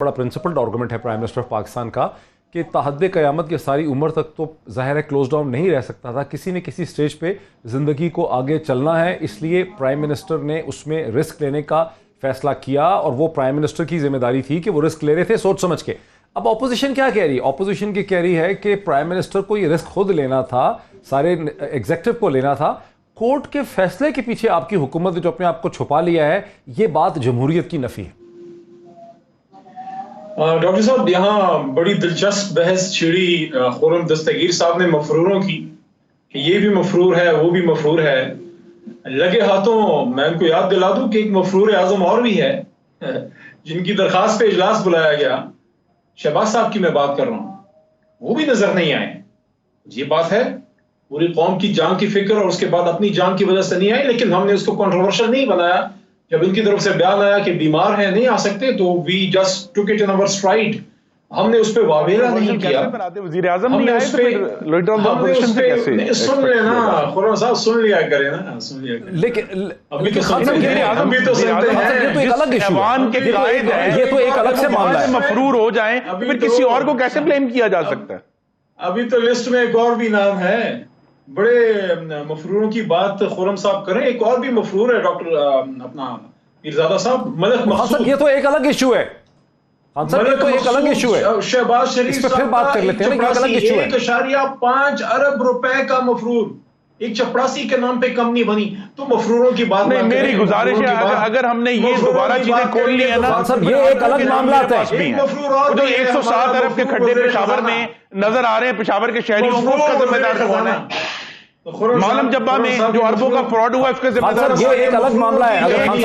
बड़ा principled argument है prime minister of Pakistan का कि तहद्दे क़यामत की सारी उम्र तक तो ज़ाहिर है क्लोज डाउन नहीं रह सकता था, किसी न किसी स्टेज पे ज़िंदगी को आगे चलना है, इसलिए प्राइम मिनिस्टर ने उसमें रिस्क लेने का फ़ैसला किया और वो प्राइम मिनिस्टर की जिम्मेदारी थी कि वो रिस्क ले रहे थे सोच समझ के। अब ऑपोजिशन क्या कह रही है? ऑपोजिशन की कह रही है कि प्राइम मिनिस्टर को ये रिस्क खुद लेना था, सारे एग्जेक्टिव को लेना था, कोर्ट के फैसले के पीछे आपकी हुकूमत ने जो अपने आप को छुपा लिया है, ये बात जमहूरियत की नफ़ी है। डॉक्टर साहब, यहाँ बड़ी दिलचस्प बहस छिड़ी खुर्रम दस्तगीर साहब ने मफरूरों की कि ये भी मफरूर है, वो भी मफरूर है। लगे हाथों मैं उनको याद दिला दूं कि एक मफरूर आजम और भी है जिनकी दरखास्त पे इजलास बुलाया गया। शहबाज साहब की मैं बात कर रहा हूँ, वो भी नजर नहीं आए। ये बात है, पूरी कौम की जान की फिक्र और उसके बाद अपनी जान की वजह से नहीं आई, लेकिन हमने उसको कंट्रोवर्शियल नहीं बनाया। जब इनकी तरफ से बयान आया कि बीमार है, नहीं आ सकते, तो we just took it in our stride. हमने उस पे वावेला नहीं किया। हमने उस पे सुन लेना खुर्रम साहब, सुन लिया करे ना, सुन लिया करे। लेकिन अभी तो हम भी तो सुनते हैं। ये तो एक अलग इशू है, ये तो एक अलग से मामला है। मफरूर हो जाए फिर किसी और को कैसे ब्लेम किया जा सकता है? अभी तो लिस्ट में एक और भी नाम है। बड़े मफरूरों की बात खुर्रम साहब करें, एक और भी मफरूर है डॉक्टर अपना पीरजादा साहब, मलक मकसूद। ये तो एक अलग इशू है, ये तो एक अलग इशू है। शहबाज शरीफ फिर बात कर लेते हैं, एक अलग इशू है। 1.5 अरब रुपए का मफरूर एक चपरासी के नाम पे कम नहीं बनी, तो मफरूरों की बात नहीं। मेरी गुजारिश है, अगर हमने ये दोबारा चीजें खोल ली है ना, ये एक अलग मामला है। जो 107 अरब के खड्डे पेशावर में नजर आ रहे हैं, पेशावर के शहरियों को, उसका जिम्मेदार कौन है? मालम जब्बा में जो अरबों का फ्रॉड हुआ, उसका जिम्मेदार ये एक अलग मामला है।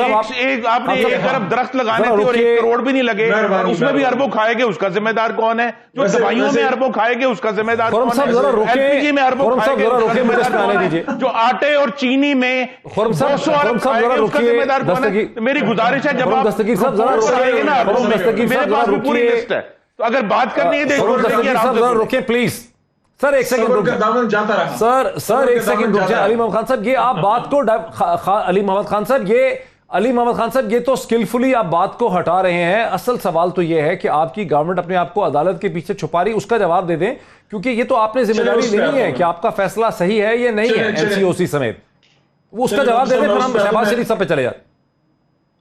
आपने 1 अरब दरख्त लगाने थे और 1 करोड़ भी नहीं लगे, उसमें भी अरबों खाएंगे, उसका जिम्मेदार कौन है? जो दवाइयों में अरबों खाएंगे, उसका जिम्मेदार कौन है? एलपीजी में अरबों खाएंगे, जो आटे और चीनी में 200 अरब खाएंगे, उसका जिम्मेदार कौन है? मेरी गुजारिश है, जब आप खाएंगे ना, मेरे पास भी पूरी लिस्ट है, तो अगर बात करनी है रुके प्लीज। सर एक सेकंड रुक जाता रहा। सर एक सेकंड रुक जाए। अली मोहम्मद खान साहब, ये आप बात को अली मोहम्मद खान साहब, ये तो स्किलफुली आप बात को हटा रहे हैं। असल सवाल तो ये है कि आपकी गवर्नमेंट अपने आप को अदालत के पीछे छुपा रही, उसका जवाब दे दें, क्योंकि ये तो आपने जिम्मेदारी लेनी है कि आपका फैसला सही है ये नहीं है, एनसीओसी समेत। वो उसका जवाब दे दें, फिर हम शहबाज शरीफ साहब पे चले जाते।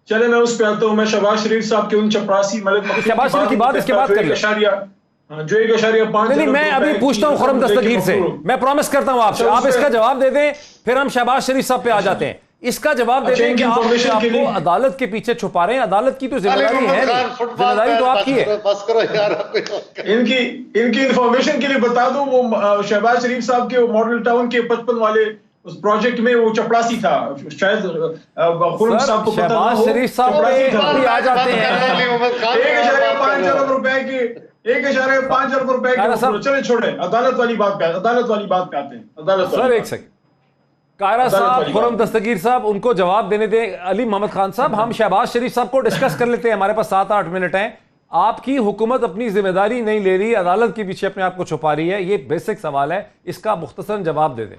चले मैं उस पे आता हूं। मैं शहबाज शरीफ साहब के उन चपरासी शहबाज शरीफ की बात इसके बाद कर ले। जो 1.5 नहीं, मैं अभी पूछता हूं खुर्रम दस्तगीर से, मैं प्रॉमिस करता हूं आपसे, आप इसका जवाब दे दें, फिर हम शहबाज शरीफ साहब पे आ जाते हैं। इसका जवाब दे दें कि आप आपको अदालत के पीछे छुपा रहे हैं। अदालत की तो जिम्मेदारी है, जिम्मेदारी तो आपकी है। इनकी इंफॉर्मेशन के लिए बता दूं, वो शहबाज शरीफ साहब के मॉडल टाउन के 55 वाले उस प्रोजेक्ट में वो चपरासी था। शायद खुर्रम साहब को पता ना हो, शरीफ साहब आ जाते हैं। 1.5 अरब रुपए की 1.5 अरब रुपए की, चले छोड़े, अदालत वाली बात पे आते हैं। अदालत सर एक सेकंड, कायरा साहब, खुर्रम दस्तगीर साहब, उनको जवाब देने दें। अली मोहम्मद खान साहब, हम शहबाज शरीफ साहब को डिस्कस कर लेते हैं, हमारे पास 7-8 मिनट हैं। आपकी हुकूमत अपनी जिम्मेदारी नहीं ले रही, अदालत के पीछे अपने आप को छुपा रही है, ये बेसिक सवाल है, इसका मुख्तसरन जवाब दे दें।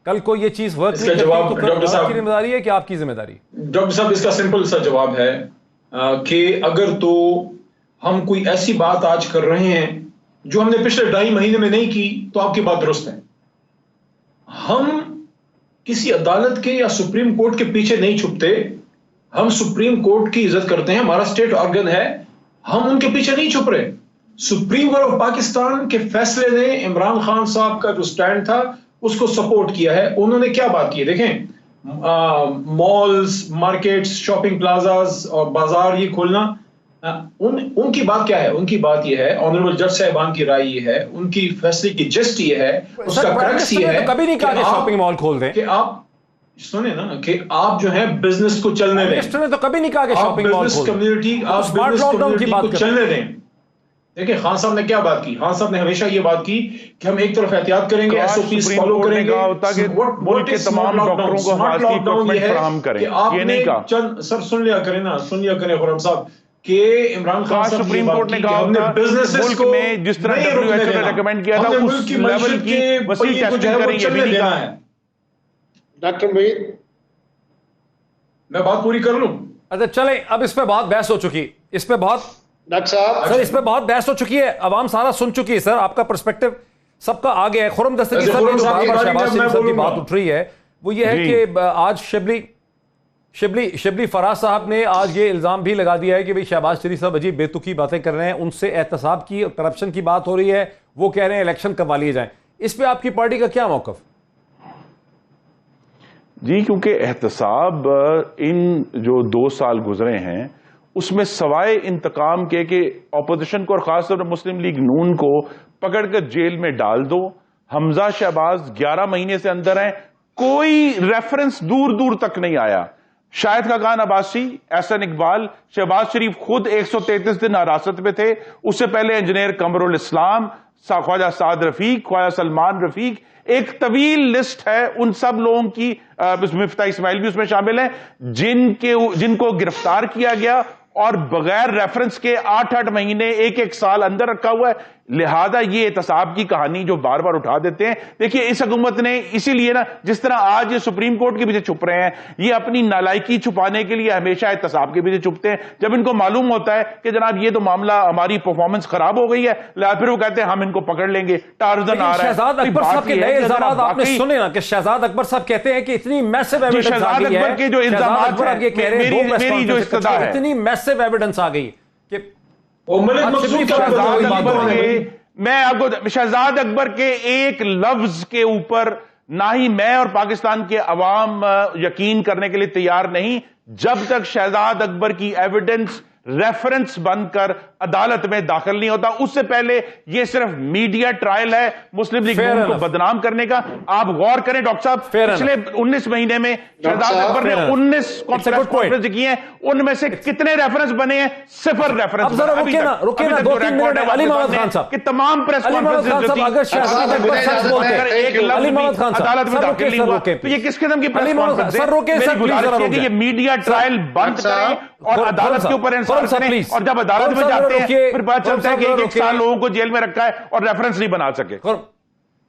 कल को ये चीज वर्क नहीं करती तो डॉक्टर साहब की जिम्मेदारी है कि आपकी जिम्मेदारी? डॉक्टर साहब, इसका सिंपल सा जवाब है कि अगर तो हम कोई ऐसी बात आज कर रहे हैं जो हमने पिछले 2.5 महीने में नहीं की, तो आपकी बात दुरुस्त है। हम किसी अदालत के या सुप्रीम कोर्ट के पीछे नहीं छुपते, हम सुप्रीम कोर्ट की इज्जत करते हैं, हमारा स्टेट ऑर्गन है, हम उनके पीछे नहीं छुप रहे। सुप्रीम कोर्ट ऑफ पाकिस्तान के फैसले ने इमरान खान साहब का जो स्टैंड था उसको सपोर्ट किया है। उन्होंने क्या बात की है देखें, मॉल्स, मार्केट्स, शॉपिंग प्लाजाज और बाजार ये खोलना, उनकी बात क्या है? उनकी बात ये है, ऑनरेबल जज साहबान की राय ये है, उनकी फैसले की जस्ट ये है, उसका क्रक्स ये है, कभी नहीं कहा कि शॉपिंग मॉल खोल दें, कि आप सुने ना कि आप जो है बिजनेस को चलने दें। ने तो कभी नहीं कहा कि शॉपिंग मॉल खोल दें, कम्युनिटी आप स्मार्ट लॉकडाउन की बात को चलने दें। देखिए, खान साहब ने क्या बात की? खान साहब ने हमेशा ये बात की कि हम एक तरफ एहतियात करेंगे, एसओपीज फॉलो करेंगे, मुल्क के तमाम डॉक्टरों को स्मार्ट लॉकडाउन ये है कि आपने चंद, सर सुन लिया करें ना, सुन लिया करें खुर्रम साहब, कि इमरान खान साहब सुप्रीम कोर्ट ने कहा हमने बिजनेसेस को में जिस तरह WHO ने रेकमेंड किया था उस लेवल की वसी टेस्टिंग करेंगे, भी नहीं कहा है। डॉक्टर भाई, मैं बात पूरी कर लूं? अच्छा चलें, अब इस पे बहुत बहस हो चुकी, इस पे बहुत ڈاکٹر صاحب سر اس پہ بہت بحث ہو چکی ہے, عوام سارا سن چکی ہے سر, آپ کا پرسپیکٹو سب کا آگے ہے. خرم دستگیر صاحب جو بار بار شہباز شریف صاحب کی بات اٹھ رہی ہے وہ یہ ہے کہ آج شبلی فراز صاحب نے آج یہ الزام بھی لگا دیا ہے کہ شہباز شریف صاحب عجیب بے تکی باتیں کر رہے ہیں, ان سے احتساب کی اور کرپشن کی بات ہو رہی ہے, وہ کہہ رہے ہیں الیکشن کروا لیے جائیں. اس پہ آپ کی پارٹی کا کیا موقف؟ جی کیونکہ احتساب ان جو 2 سال گزرے ہیں اس میں سوائے انتقام کے کہ اپوزیشن کو اور خاص طور پر مسلم لیگ نون کو پکڑ کر جیل میں ڈال دو, حمزہ شہباز 11 مہینے سے اندر ہیں, کوئی ریفرنس دور دور تک نہیں آیا. شاہد خاقان عباسی, احسن اقبال, شہباز شریف خود 133 دن حراست میں تھے, اس سے پہلے انجینئر قمر الاسلام, خواجہ سعد رفیق, خواجہ سلمان رفیق, ایک طویل لسٹ ہے ان سب لوگوں کی, مفتاح اسماعیل بھی اس میں شامل ہیں, جن کو گرفتار کیا گیا اور بغیر ریفرنس کے 8 مہینے 1 سال اندر رکھا ہوا ہے. لہذا یہ احتساب کی کہانی جو بار بار اٹھا دیتے ہیں, دیکھیے اس حکومت نے اسی لیے نا, جس طرح آج یہ سپریم کورٹ کے پیچھے چھپ رہے ہیں, یہ اپنی نالائکی چھپانے کے لیے ہمیشہ احتساب کے پیچھے چھپتے ہیں. جب ان کو معلوم ہوتا ہے کہ جناب یہ تو معاملہ ہماری پرفارمنس خراب ہو گئی ہے, لہذا پھر وہ کہتے ہیں ہم ان کو پکڑ لیں گے, ٹارزن آ رہا ہے. شہزاد اکبر صاحب کے نئے الزامات آپ نے سنے نا, کہ شہزاد اکبر صاحب کہتے ہیں کہ اتنی میسو ایویڈنس آ گئی ہے, شہزاد اکبر کے جو الزامات ہیں, میری جو استدعا ہے, اتنی میسو ایویڈنس آ گئی کہ میں آپ کو شہزاد اکبر کے ایک لفظ کے اوپر نہ ہی میں اور پاکستان کے عوام یقین کرنے کے لیے تیار نہیں جب تک شہزاد اکبر کی ایویڈنس ریفرنس بن کر عدالت میں داخل نہیں ہوتا. اس سے پہلے یہ صرف میڈیا ٹرائل ہے مسلم لیگ نون کو بدنام کرنے کا. آپ غور کریں ڈاکٹر صاحب, پچھلے 19 مہینے میں شہزاد اکبر نے 19 کانفرنس کی ہیں, ان میں سے کتنے ریفرنس بنے ہیں؟ 0 ریفرنس. کہ تمام پریس کانفرنس عدالت میں داخل نہیں ہوا, تو یہ کس قسم کی پریس کانفرنس ہے؟ یہ میڈیا ٹرائل بند کریں اور عدالت کے اوپر انصاف کریں, اور جب عدالت میں جاتے ہیں پھر بات چلتا ہے کہ 1 سال لوگوں کو جیل میں رکھا ہے اور ریفرنس نہیں بنا سکے.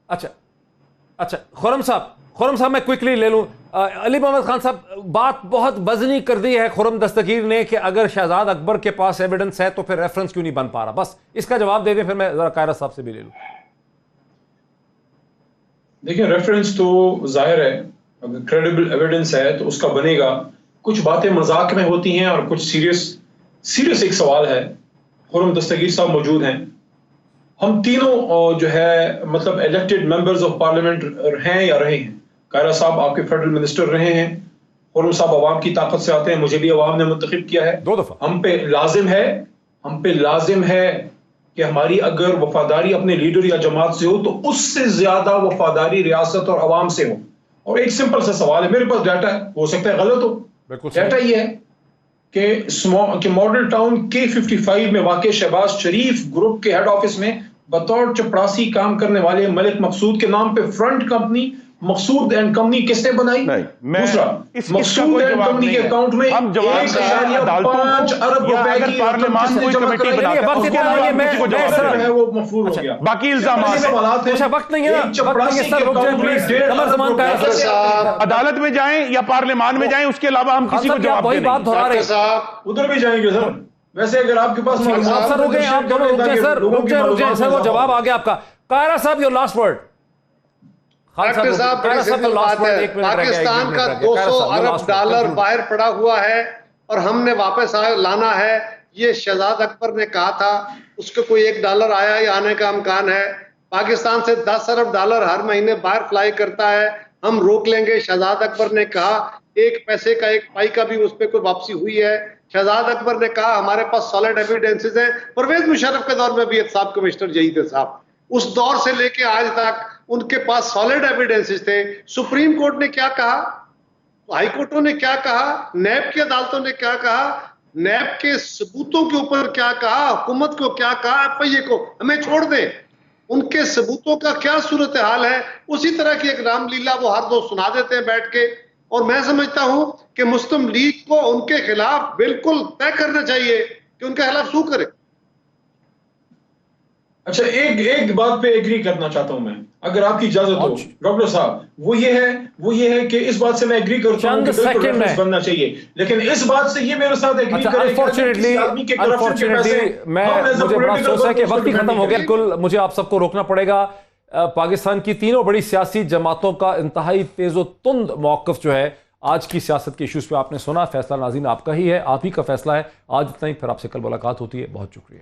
اچھا خرم صاحب میں کوئکلی لے لوں. علی محمد خان صاحب, بات بہت وزنی کر دی ہے خرم دستگیر نے کہ اگر شہزاد اکبر کے پاس ایویڈنس ہے تو پھر ریفرنس کیوں نہیں بن پا رہا. بس اس کا جواب دے دیں, پھر میں ذرا قائرہ صاحب سے بھی لے لوں. دیکھیں ریفرنس تو ظاہر ہے, اگر کریڈیبل ایویڈنس ہے تو اس کا بنے گا. کچھ باتیں مذاق میں ہوتی ہیں اور کچھ سیریس ایک سوال ہے. خرم دستگیر صاحب موجود ہیں, ہم تینوں جو ہے مطلب الیکٹڈ ممبرز آف پارلیمنٹ ہیں یا رہے ہیں. قائرہ صاحب آپ کے فیڈرل منسٹر رہے ہیں, خرم صاحب عوام کی طاقت سے آتے ہیں, مجھے بھی عوام نے منتخب کیا ہے 2 دفعہ. ہم پہ لازم ہے کہ ہماری اگر وفاداری اپنے لیڈر یا جماعت سے ہو تو اس سے زیادہ وفاداری ریاست اور عوام سے ہو. اور ایک سمپل سا سوال ہے, میرے پاس ڈیٹا ہے, ہو سکتا ہے غلط ہو, ڈیٹا یہ ہے کہ ماڈل ٹاؤن K55 میں واقع شہباز شریف گروپ کے ہیڈ آفس میں بطور چپڑاسی کام کرنے والے ملک مقصود کے نام پہ front company Maqsood and company کس نے بنائی؟ دوسرا, مقصود اینڈ کمپنی کے اکاؤنٹ میں 1.5 ارب روپے کی پارلیمان کوئی کمیٹی بناتا ہے, وہ مفروض ہو گیا. باقی الزامات وقت نہیں ہے, عدالت میں جائیں یا پارلیمان میں جائیں, اس کے علاوہ ہم کسی کو جواب وہی بات دہرا رہے ہیں. ادھر بھی جائیں گے سر. ویسے اگر آپ کے پاس سر رک گئے, آپ دونوں رک جائیں سر, وہ جواب آ گیا آپ کا. قائرہ صاحب یور لاسٹ ورڈ. ڈاکٹر صاحب بڑی سمپل بات ہے, پاکستان کا 200 ارب ڈالر باہر پڑا ہوا ہے اور ہم نے واپس لانا ہے. یہ شہزاد اکبر نے کہا تھا, اس کو کوئی $1 آیا یا آنے کا امکان ہے. پاکستان سے 10 ارب ڈالر ہر مہینے باہر فلائی کرتا ہے, ہم روک لیں گے. شہزاد اکبر نے کہا 1 پیسے کا 1 پائی کا بھی اس پہ کوئی واپسی ہوئی ہے. شہزاد اکبر نے کہا ہمارے پاس سالڈ ایویڈنسز ہیں. پرویز مشرف کے دور میں بھی احتساب کمشنر یہی تھے صاحب, اس دور سے لے کے آج تک ان کے پاس سالڈ ایویڈنسز تھے. سپریم کورٹ نے کیا کہا, ہائی کورٹوں نے کیا کہا, نیب کی عدالتوں نے کیا کہا, نیب کے ثبوتوں کے اوپر کیا کہا, حکومت کو کیا کہا, FIA کو ہمیں چھوڑ دیں, ان کے ثبوتوں کا کیا صورتحال ہے. اسی طرح کی ایک رام لیلا وہ ہر روز سنا دیتے ہیں بیٹھ کے. اور میں سمجھتا ہوں کہ مسلم لیگ کو ان کے خلاف بالکل طے کرنا چاہیے کہ ان کے خلاف سو کرے. اچھا ایک بات پہ ایگری کرنا چاہتا ہوں میں، اگر آپ کی اجازت ہو ڈاکٹر صاحب، وہ یہ ہے کہ اس بات سے میں ایگری کرتا ہوں کہ بالکل ریفرنس بننا چاہیے، لیکن اس بات سے یہ میرے ساتھ ایگری کرے انفارچونیٹلی مجھے بڑا افسوس ہے کہ وقت ہی ختم ہو گیا، بالکل مجھے آپ سب کو روکنا پڑے گا۔ پاکستان کی تینوں بڑی سیاسی جماعتوں کا انتہائی تیز و تند موقف جو ہے آج کی سیاست کے ایشوز پہ آپ نے سنا، فیصلہ ناظرین آپ کا ہی ہے، آپ ہی کا فیصلہ ہے۔ آج اتنا ہی، پھر آپ سے کل ملاقات ہوتی ہے، بہت شکریہ۔